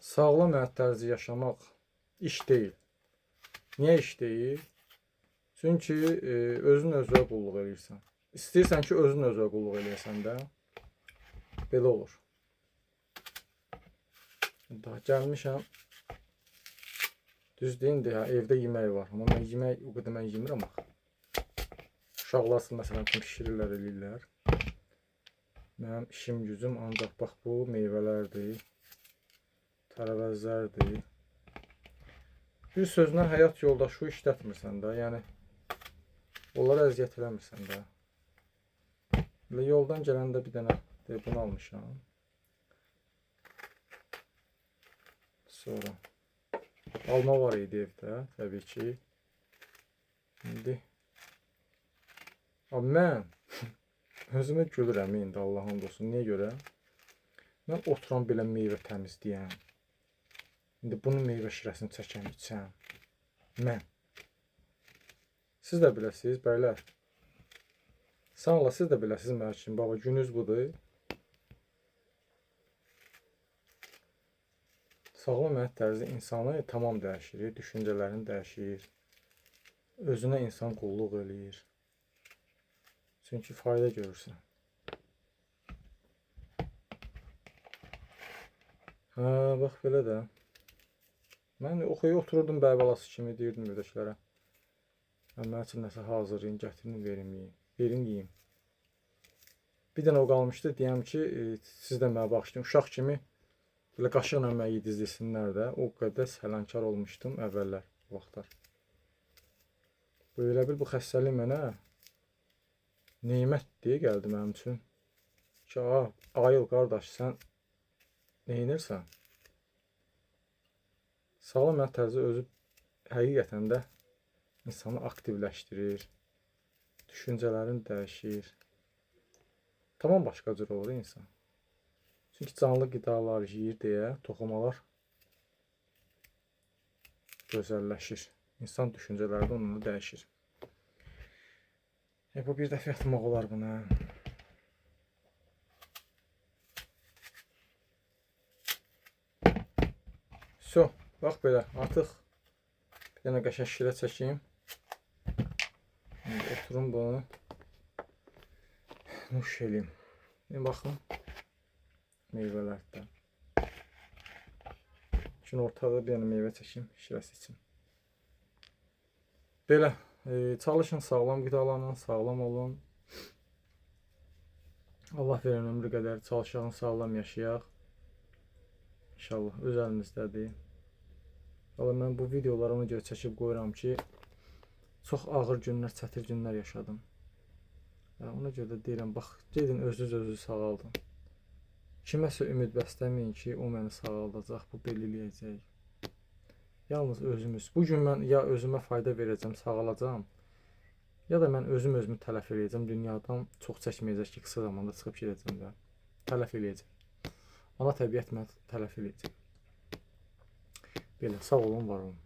Sağlam həyat tərzi yaşamaq iş deyil. Niyə iş deyil? Çünki özün özünə qulluq edirsən. İstəyirsən ki, özün özünə qulluq eləyəsən də, belə olur. Daha gəlmişəm. Düz deyin də, evdə yemək var. Amma mən yemək o qədər mən yemirəm axı. Uşaqlar məsələn pişirirlər, eləyirlər. Mənim işim gücüm ancaq bax bu meyvələrdir, tərəvəzlərdir. Bir sözlə həyat yoldaşı işlətmirsən də, yəni onlara əziyyət eləmirsən də. Elə yoldan gələndə bir dənə bunu almışam. Sonra alma var idi evdə, təbii ki. İndi mən özümə gülürəm indi, Allah'ın olsun. Niyə görə? Mən oturam belə meyvə təmizləyəm. İndi bunun meyvə şirəsini çəkəm, içəm. Mən. Siz də biləsiniz, bəylər. Sağ ola, siz də biləsiniz mənim üçün. Baba, gününüz budur. Sağlam həyat tərzi insanı tamam dəyişir, düşüncələrini dəyişir. Özünə insan qulluq eləyir. Çünki fayda görürsən. Hə, bax belə də. Mən oxuya otururdum bəy balası kimi, deyirdim ödəklərə. Mən üçün nəsə hazırlayın, gətirin, verin yeyim. Bir dənə o qalmışdı, deyəm ki, siz də mənə bağışlayın. Uşaq kimi belə qaşıqla mənə yedizdirsinlər də. O qədər sələnkar olmuşdum əvvəllər, vaxtlar. Belə bir bu xəstəlik mənə nemət deyə gəldi mənim üçün. Ki, ayıl qardaş, sən neynirsən? Sağlam həyat tərzi özü həqiqətən də insanı aktivləşdirir, düşüncələrini dəyişir. Tamam başqa cür olur insan. Çünki canlı qidalar yeyir deyə toxumalar gözəlləşir. İnsan düşüncələri də onunla dəyişir. Bu bir dəfə yatmaq olar buna. So, bax belə, artıq bir dənə qəşəng şirə çəkeyim. Oturum bunu nuş eləyim. Baxın, meyvələrdən. Şimdi ortada bir dənə meyvə çəkeyim şirəsi için. Belə, çalışın, sağlam qidalanın, sağlam olun. Allah verin ömrü qədər çalışağın, sağlam yaşayaq. İnşallah öz əlinizdədir. Valla mən bu videoları ona görə çəkib qoyuram ki, çox ağır günlər, çətin günlər yaşadım. Ona görə də deyirəm, bax, gedin özünüz sağaldın. Kiməsə ümid bəsləməyin ki, o məni sağaldacaq, bu belə eləyəcək. Yalnız özümüz. Bugün mən ya özümə fayda verəcəm, sağalacağım, ya da mən özümü tələf eləyəcəm. Dünyadan çox çəkməyəcək ki, qısa zamanda çıxıb gedəcəm və tələf eləyəcəm. Ana təbiət məni tələf eləyəcək. Belə, sağ olun, var olun.